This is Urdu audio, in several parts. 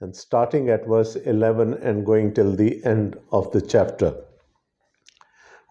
and starting at verse 11 and going till the end of the chapter.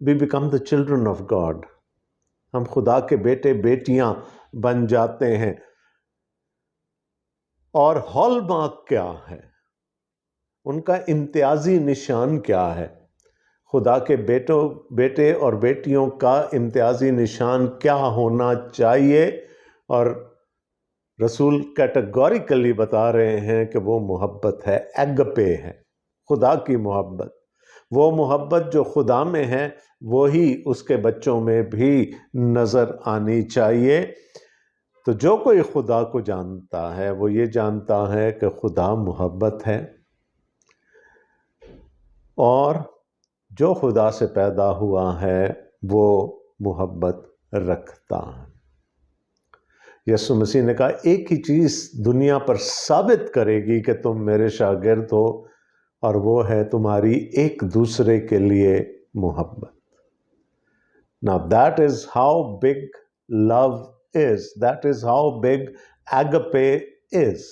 we become the children of God. ہم خدا کے بیٹے بیٹیاں بن جاتے ہیں. اور ہال مارک کیا ہے؟ ان کا امتیازی نشان کیا ہے؟ خدا کے بیٹے اور بیٹیوں کا امتیازی نشان کیا ہونا چاہیے؟ اور رسول کیٹیگوریکلی بتا رہے ہیں کہ وہ محبت ہے، ایگپے ہے، خدا کی محبت. وہ محبت جو خدا میں ہے وہی اس کے بچوں میں بھی نظر آنی چاہیے. تو جو کوئی خدا کو جانتا ہے وہ یہ جانتا ہے کہ خدا محبت ہے، اور جو خدا سے پیدا ہوا ہے وہ محبت رکھتا ہے. یسوع مسیح نے کہا ایک ہی چیز دنیا پر ثابت کرے گی کہ تم میرے شاگرد ہو، اور وہ ہے تمہاری ایک دوسرے کے لیے محبت. Now that is how big love is. That is how big agape is.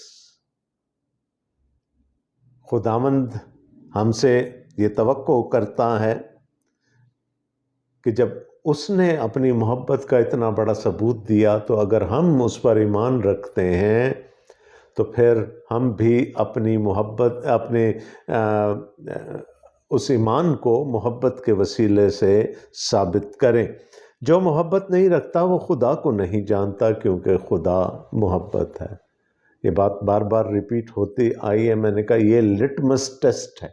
خداوند ہم سے یہ توقع کرتا ہے کہ جب اس نے اپنی محبت کا اتنا بڑا ثبوت دیا تو اگر ہم اس پر ایمان رکھتے ہیں تو پھر ہم بھی اپنی محبت اس ایمان کو محبت کے وسیلے سے ثابت کریں. جو محبت نہیں رکھتا وہ خدا کو نہیں جانتا، کیونکہ خدا محبت ہے. یہ بات بار بار ریپیٹ ہوتی آئی ہے. میں نے کہا یہ لٹمس ٹیسٹ ہے.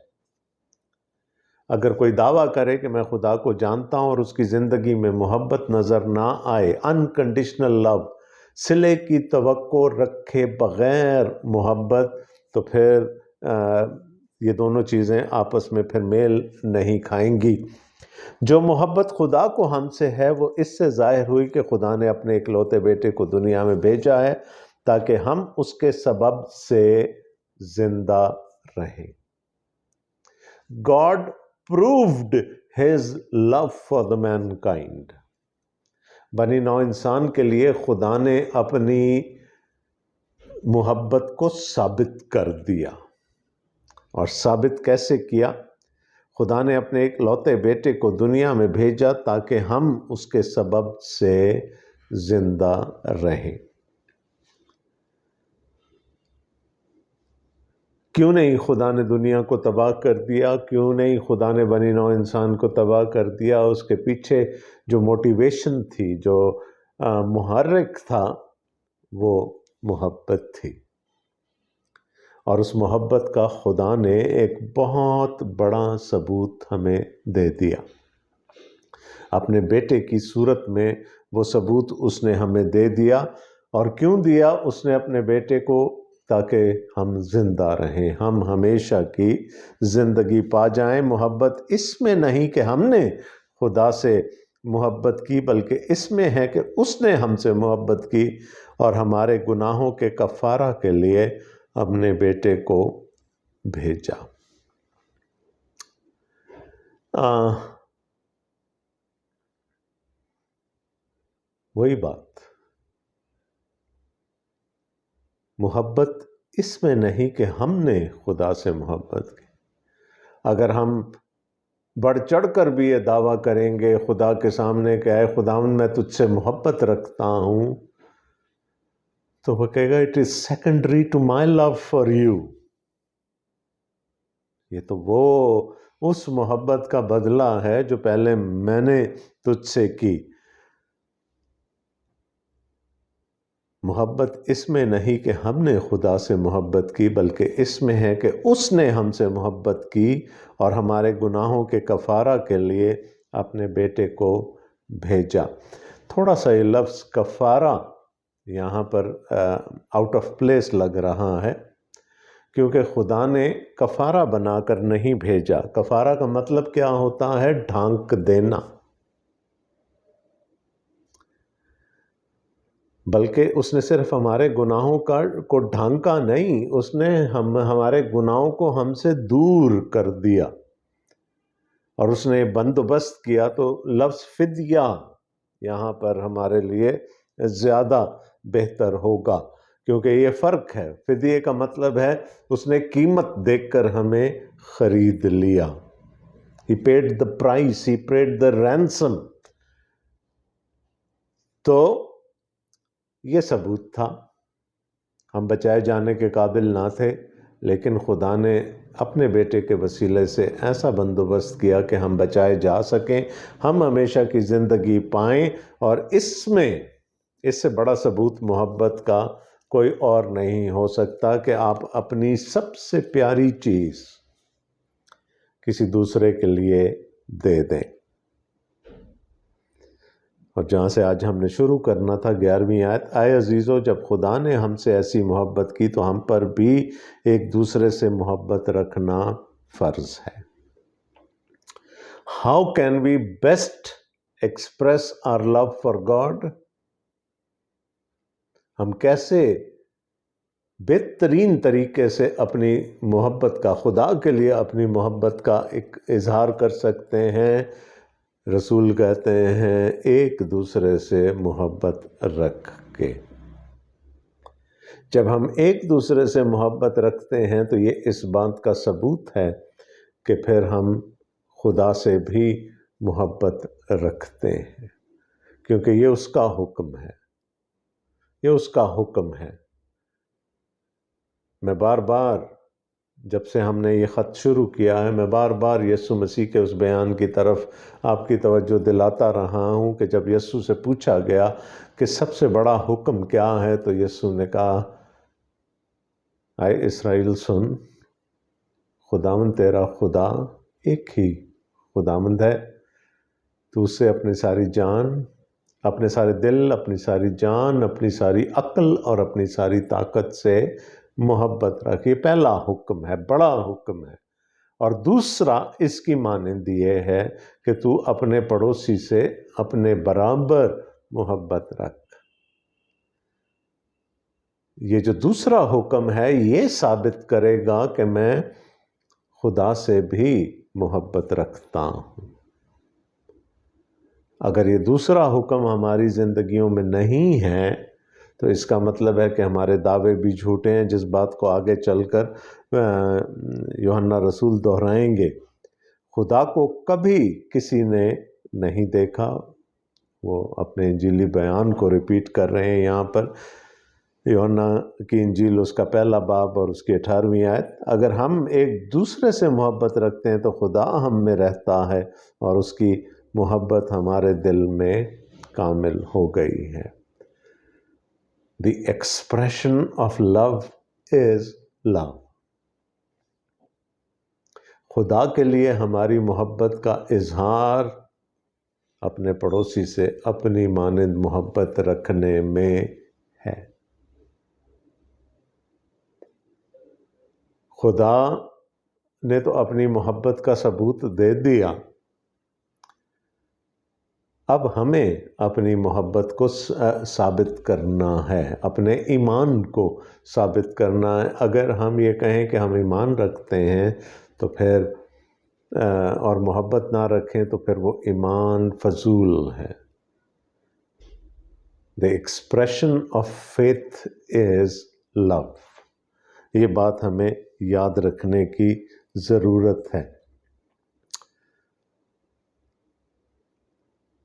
اگر کوئی دعویٰ کرے کہ میں خدا کو جانتا ہوں اور اس کی زندگی میں محبت نظر نہ آئے، انکنڈیشنل لو، صلے کی توقع رکھے بغیر محبت، تو پھر یہ دونوں چیزیں آپس میں پھر میل نہیں کھائیں گی. جو محبت خدا کو ہم سے ہے وہ اس سے ظاہر ہوئی کہ خدا نے اپنے اکلوتے بیٹے کو دنیا میں بھیجا ہے تاکہ ہم اس کے سبب سے زندہ رہیں. God proved his love for the mankind. بنی نوع انسان کے لیے خدا نے اپنی محبت کو ثابت کر دیا. اور ثابت کیسے کیا؟ خدا نے اپنے ایک لوتے بیٹے کو دنیا میں بھیجا تاکہ ہم اس کے سبب سے زندہ رہیں. کیوں نہیں خدا نے دنیا کو تباہ کر دیا؟ کیوں نہیں خدا نے بنی نوع انسان کو تباہ کر دیا؟ اس کے پیچھے جو موٹیویشن تھی، جو محرک تھا، وہ محبت تھی. اور اس محبت کا خدا نے ایک بہت بڑا ثبوت ہمیں دے دیا. اپنے بیٹے کی صورت میں وہ ثبوت اس نے ہمیں دے دیا. اور کیوں دیا اس نے اپنے بیٹے کو؟ تاکہ ہم زندہ رہیں، ہم ہمیشہ کی زندگی پا جائیں. محبت اس میں نہیں کہ ہم نے خدا سے محبت کی، بلکہ اس میں ہے کہ اس نے ہم سے محبت کی اور ہمارے گناہوں کے کفارہ کے لیے اپنے بیٹے کو بھیجا. وہی بات، محبت اس میں نہیں کہ ہم نے خدا سے محبت کی. اگر ہم بڑھ چڑھ کر بھی یہ دعویٰ کریں گے خدا کے سامنے کہ اے خداوند میں تجھ سے محبت رکھتا ہوں، تو وہ کہے گا it is secondary to my love for you. یہ تو وہ اس محبت کا بدلہ ہے جو پہلے میں نے تجھ سے کی. محبت اس میں نہیں کہ ہم نے خدا سے محبت کی، بلکہ اس میں ہے کہ اس نے ہم سے محبت کی اور ہمارے گناہوں کے کفارہ کے لیے اپنے بیٹے کو بھیجا. تھوڑا سا یہ لفظ کفارہ یہاں پر آؤٹ آف پلیس لگ رہا ہے، کیونکہ خدا نے کفارہ بنا کر نہیں بھیجا. کفارہ کا مطلب کیا ہوتا ہے؟ ڈھانک دینا. بلکہ اس نے صرف ہمارے گناہوں کو ڈھانکا نہیں، اس نے ہمارے گناہوں کو ہم سے دور کر دیا. اور اس نے بندوبست کیا. تو لفظ فدیہ یہاں پر ہمارے لیے زیادہ بہتر ہوگا، کیونکہ یہ فرق ہے. فدیے کا مطلب ہے اس نے قیمت دیکھ کر ہمیں خرید لیا. He paid the price, he paid the ransom. تو یہ ثبوت تھا. ہم بچائے جانے کے قابل نہ تھے، لیکن خدا نے اپنے بیٹے کے وسیلے سے ایسا بندوبست کیا کہ ہم بچائے جا سکیں، ہم ہمیشہ کی زندگی پائیں. اور اس سے بڑا ثبوت محبت کا کوئی اور نہیں ہو سکتا کہ آپ اپنی سب سے پیاری چیز کسی دوسرے کے لیے دے دیں. اور جہاں سے آج ہم نے شروع کرنا تھا 11ویں آیت، اے عزیزو، جب خدا نے ہم سے ایسی محبت کی تو ہم پر بھی ایک دوسرے سے محبت رکھنا فرض ہے. How can we best express our love for God؟ ہم کیسے بہترین طریقے سے اپنی محبت کا، خدا کے لیے اپنی محبت کا ایک اظہار کر سکتے ہیں؟ رسول کہتے ہیں ایک دوسرے سے محبت رکھ کے. جب ہم ایک دوسرے سے محبت رکھتے ہیں تو یہ اس بات کا ثبوت ہے کہ پھر ہم خدا سے بھی محبت رکھتے ہیں، کیونکہ یہ اس کا حکم ہے. یہ اس کا حکم ہے. میں بار بار، جب سے ہم نے یہ خط شروع کیا ہے، میں بار بار یسوع مسیح کے اس بیان کی طرف آپ کی توجہ دلاتا رہا ہوں کہ جب یسوع سے پوچھا گیا کہ سب سے بڑا حکم کیا ہے، تو یسوع نے کہا، اے اسرائیل سن، خداوند تیرا خدا ایک ہی خداوند ہے. تو اس سے اپنی ساری جان، اپنے سارے دل، اپنی ساری جان، اپنی ساری عقل اور اپنی ساری طاقت سے محبت رکھ. یہ پہلا حکم ہے، بڑا حکم ہے. اور دوسرا اس کی مانند یہ ہے کہ تو اپنے پڑوسی سے اپنے برابر محبت رکھ. یہ جو دوسرا حکم ہے یہ ثابت کرے گا کہ میں خدا سے بھی محبت رکھتا ہوں. اگر یہ دوسرا حکم ہماری زندگیوں میں نہیں ہے تو اس کا مطلب ہے کہ ہمارے دعوے بھی جھوٹے ہیں، جس بات کو آگے چل کر یوحنا رسول دہرائیں گے. خدا کو کبھی کسی نے نہیں دیکھا. وہ اپنے انجیلی بیان کو ریپیٹ کر رہے ہیں یہاں پر، یوحنا کی انجیل اس کا پہلا باب اور اس کی 18ویں آیت. اگر ہم ایک دوسرے سے محبت رکھتے ہیں تو خدا ہم میں رہتا ہے اور اس کی محبت ہمارے دل میں کامل ہو گئی ہے. The expression of love is love. خدا کے لیے ہماری محبت کا اظہار اپنے پڑوسی سے اپنی مانند محبت رکھنے میں ہے. خدا نے تو اپنی محبت کا ثبوت دے دیا، اب ہمیں اپنی محبت کو ثابت کرنا ہے، اپنے ایمان کو ثابت کرنا ہے. اگر ہم یہ کہیں کہ ہم ایمان رکھتے ہیں تو پھر اور محبت نہ رکھیں تو پھر وہ ایمان فضول ہے. The expression of faith is love. یہ بات ہمیں یاد رکھنے کی ضرورت ہے.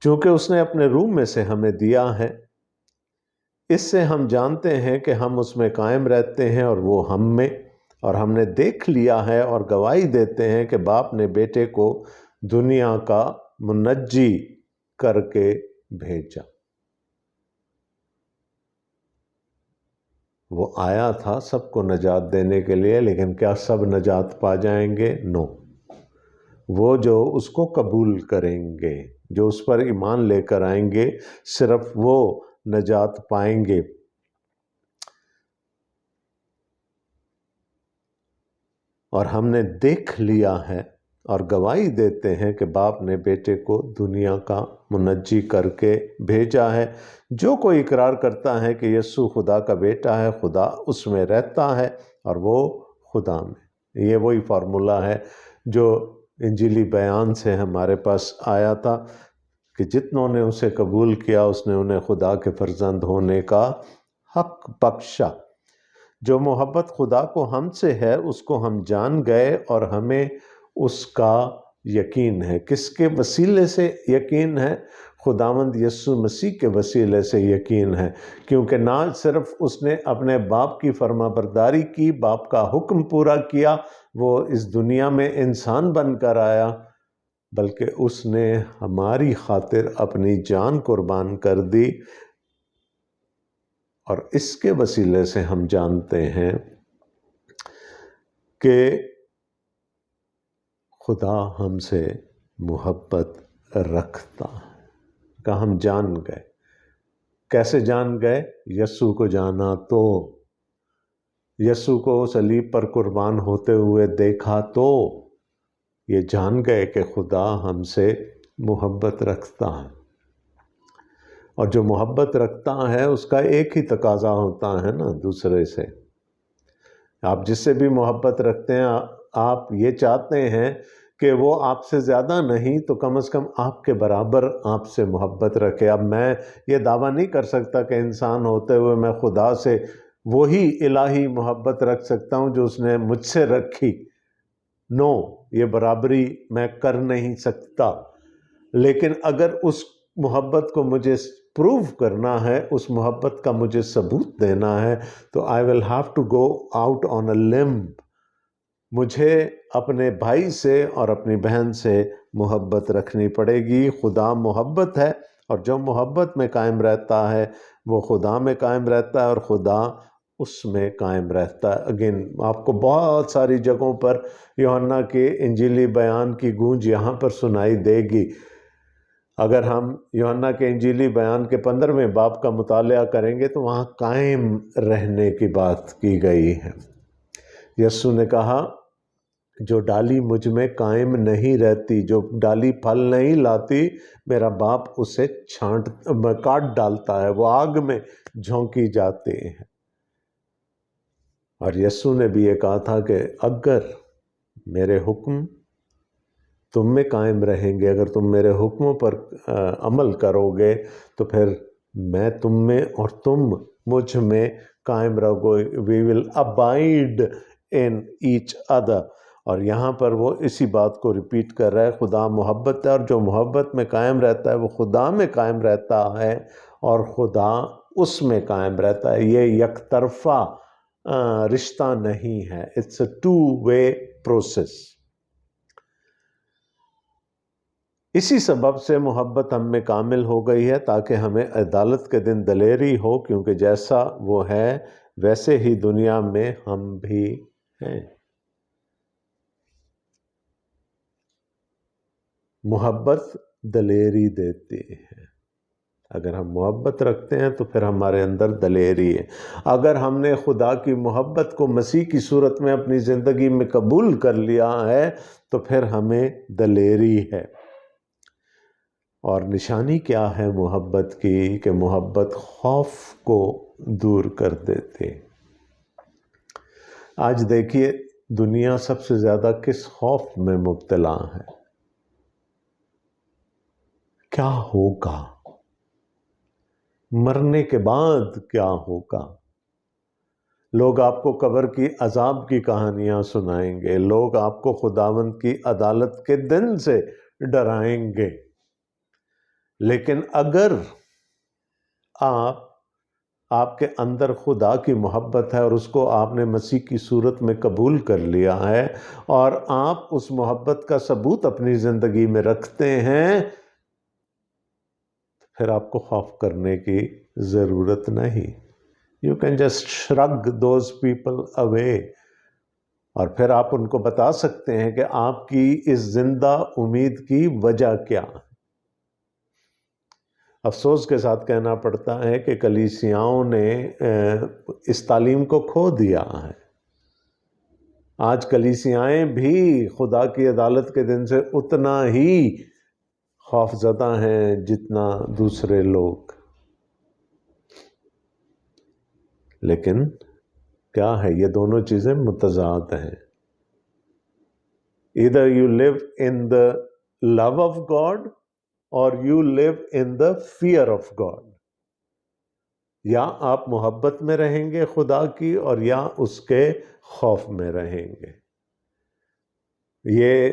چونکہ اس نے اپنے روح میں سے ہمیں دیا ہے، اس سے ہم جانتے ہیں کہ ہم اس میں قائم رہتے ہیں اور وہ ہم میں. اور ہم نے دیکھ لیا ہے اور گواہی دیتے ہیں کہ باپ نے بیٹے کو دنیا کا منجی کر کے بھیجا. وہ آیا تھا سب کو نجات دینے کے لیے، لیکن کیا سب نجات پا جائیں گے؟ نو. وہ جو اس کو قبول کریں گے، جو اس پر ایمان لے کر آئیں گے، صرف وہ نجات پائیں گے. اور ہم نے دیکھ لیا ہے اور گواہی دیتے ہیں کہ باپ نے بیٹے کو دنیا کا منجی کر کے بھیجا ہے. جو کوئی اقرار کرتا ہے کہ یسوع خدا کا بیٹا ہے، خدا اس میں رہتا ہے اور وہ خدا میں. یہ وہی فارمولا ہے جو انجیلی بیان سے ہمارے پاس آیا تھا کہ جتنوں نے اسے قبول کیا اس نے انہیں خدا کے فرزند ہونے کا حق بخشا. جو محبت خدا کو ہم سے ہے اس کو ہم جان گئے اور ہمیں اس کا یقین ہے۔ کس کے وسیلے سے یقین ہے؟ خداوند یسوع مسیح کے وسیلے سے یقین ہے، کیونکہ نہ صرف اس نے اپنے باپ کی فرما برداری کی، باپ کا حکم پورا کیا، وہ اس دنیا میں انسان بن کر آیا، بلکہ اس نے ہماری خاطر اپنی جان قربان کر دی، اور اس کے وسیلے سے ہم جانتے ہیں کہ خدا ہم سے محبت رکھتا ہے۔ کہ ہم جان گئے۔ کیسے جان گئے؟ یسوع کو جانا تو، یسوع کو صلیب پر قربان ہوتے ہوئے دیکھا تو یہ جان گئے کہ خدا ہم سے محبت رکھتا ہے، اور جو محبت رکھتا ہے اس کا ایک ہی تقاضا ہوتا ہے نا دوسرے سے۔ آپ جس سے بھی محبت رکھتے ہیں، آپ یہ چاہتے ہیں کہ وہ آپ سے زیادہ نہیں تو کم از کم آپ کے برابر آپ سے محبت رکھے۔ اب میں یہ دعویٰ نہیں کر سکتا کہ انسان ہوتے ہوئے میں خدا سے وہی الہی محبت رکھ سکتا ہوں جو اس نے مجھ سے رکھی۔ نو، یہ برابری میں کر نہیں سکتا، لیکن اگر اس محبت کو مجھے پروو کرنا ہے، اس محبت کا مجھے ثبوت دینا ہے، تو I will have to go out on a limb۔ مجھے اپنے بھائی سے اور اپنی بہن سے محبت رکھنی پڑے گی۔ خدا محبت ہے، اور جو محبت میں قائم رہتا ہے وہ خدا میں قائم رہتا ہے، اور خدا اس میں قائم رہتا ہے۔ اگین آپ کو بہت ساری جگہوں پر یوحنا کے انجیلی بیان کی گونج یہاں پر سنائی دے گی۔ اگر ہم یوحنا کے انجیلی بیان کے 15ویں باب کا مطالعہ کریں گے تو وہاں قائم رہنے کی بات کی گئی ہے۔ یسوع نے کہا، جو ڈالی مجھ میں قائم نہیں رہتی، جو ڈالی پھل نہیں لاتی، میرا باپ اسے کاٹ ڈالتا ہے، وہ آگ میں جھونکی جاتے ہیں۔ اور یسوع نے بھی یہ کہا تھا کہ اگر میرے حکم تم میں قائم رہیں گے، اگر تم میرے حکموں پر عمل کرو گے تو پھر میں تم میں اور تم مجھ میں قائم رہو گے۔ We will abide in each other۔ اور یہاں پر وہ اسی بات کو ریپیٹ کر رہا ہے، خدا محبت ہے، اور جو محبت میں قائم رہتا ہے وہ خدا میں قائم رہتا ہے اور خدا اس میں قائم رہتا ہے۔ یہ یک طرفہ رشتہ نہیں ہے، it's a two-way process۔ اسی سبب سے محبت ہم میں کامل ہو گئی ہے تاکہ ہمیں عدالت کے دن دلیری ہو، کیونکہ جیسا وہ ہے ویسے ہی دنیا میں ہم بھی ہیں۔ محبت دلیری دیتی ہے۔ اگر ہم محبت رکھتے ہیں تو پھر ہمارے اندر دلیری ہے۔ اگر ہم نے خدا کی محبت کو مسیح کی صورت میں اپنی زندگی میں قبول کر لیا ہے تو پھر ہمیں دلیری ہے۔ اور نشانی کیا ہے محبت کی؟ کہ محبت خوف کو دور کر دیتے۔ آج دیکھیے دنیا سب سے زیادہ کس خوف میں مبتلا ہے؟ کیا ہوگا؟ مرنے کے بعد کیا ہوگا؟ لوگ آپ کو قبر کی عذاب کی کہانیاں سنائیں گے، لوگ آپ کو خداوند کی عدالت کے دن سے ڈرائیں گے، لیکن اگر آپ کے اندر خدا کی محبت ہے اور اس کو آپ نے مسیح کی صورت میں قبول کر لیا ہے اور آپ اس محبت کا ثبوت اپنی زندگی میں رکھتے ہیں، پھر آپ کو خوف کرنے کی ضرورت نہیں۔ You can just shrug those people away۔ اور پھر آپ ان کو بتا سکتے ہیں کہ آپ کی اس زندہ امید کی وجہ کیا ہے۔ افسوس کے ساتھ کہنا پڑتا ہے کہ کلیسیاؤں نے اس تعلیم کو کھو دیا ہے۔ آج کلیسیائیں بھی خدا کی عدالت کے دن سے اتنا ہی خوف زدہ ہیں جتنا دوسرے لوگ۔ لیکن کیا ہے؟ یہ دونوں چیزیں متضاد ہیں۔ Either you live in the love of God or you live in the fear of God۔ یا آپ محبت میں رہیں گے خدا کی اور یا اس کے خوف میں رہیں گے۔ یہ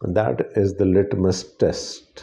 That is the litmus test.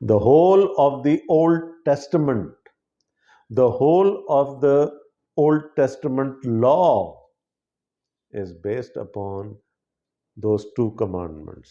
The whole of the Old Testament, the whole of the Old Testament law is based upon those 2 commandments.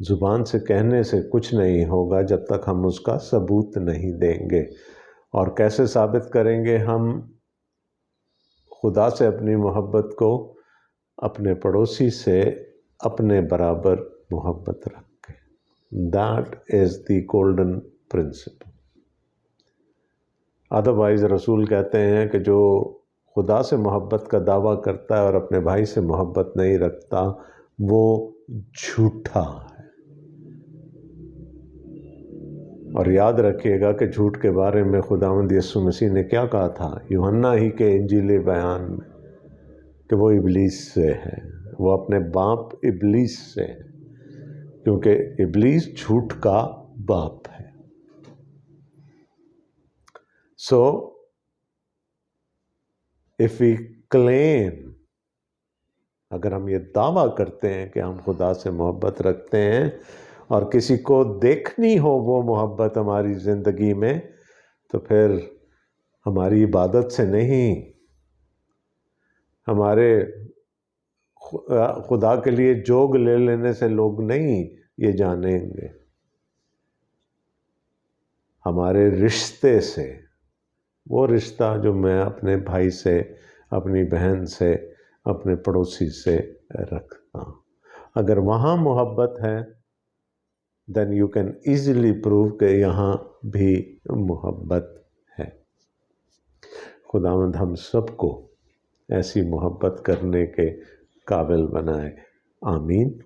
زبان سے کہنے سے کچھ نہیں ہوگا جب تک ہم اس کا ثبوت نہیں دیں گے۔ اور کیسے ثابت کریں گے ہم خدا سے اپنی محبت کو؟ اپنے پڑوسی سے اپنے برابر محبت رکھ کے۔ That is the golden principle۔ Otherwise رسول کہتے ہیں کہ جو خدا سے محبت کا دعویٰ کرتا ہے اور اپنے بھائی سے محبت نہیں رکھتا وہ جھوٹا ہے۔ اور یاد رکھیے گا کہ جھوٹ کے بارے میں خداوند یسوع مسیح نے کیا کہا تھا یوحنا ہی کے انجیل بیان میں، کہ وہ ابلیس سے ہے، وہ اپنے باپ ابلیس سے ہے، کیونکہ ابلیس جھوٹ کا باپ ہے۔ So, if we claim، اگر ہم یہ دعویٰ کرتے ہیں کہ ہم خدا سے محبت رکھتے ہیں اور کسی کو دیکھنی ہو وہ محبت ہماری زندگی میں، تو پھر ہماری عبادت سے نہیں، ہمارے خدا کے لیے جوگ لے لینے سے لوگ نہیں یہ جانیں گے، ہمارے رشتے سے، وہ رشتہ جو میں اپنے بھائی سے، اپنی بہن سے، اپنے پڑوسی سے رکھتا ہوں۔ اگر وہاں محبت ہے then you can easily prove کہ یہاں بھی محبت ہے۔ خداوند ہم سب کو ایسی محبت کرنے کے قابل بنائے، آمین۔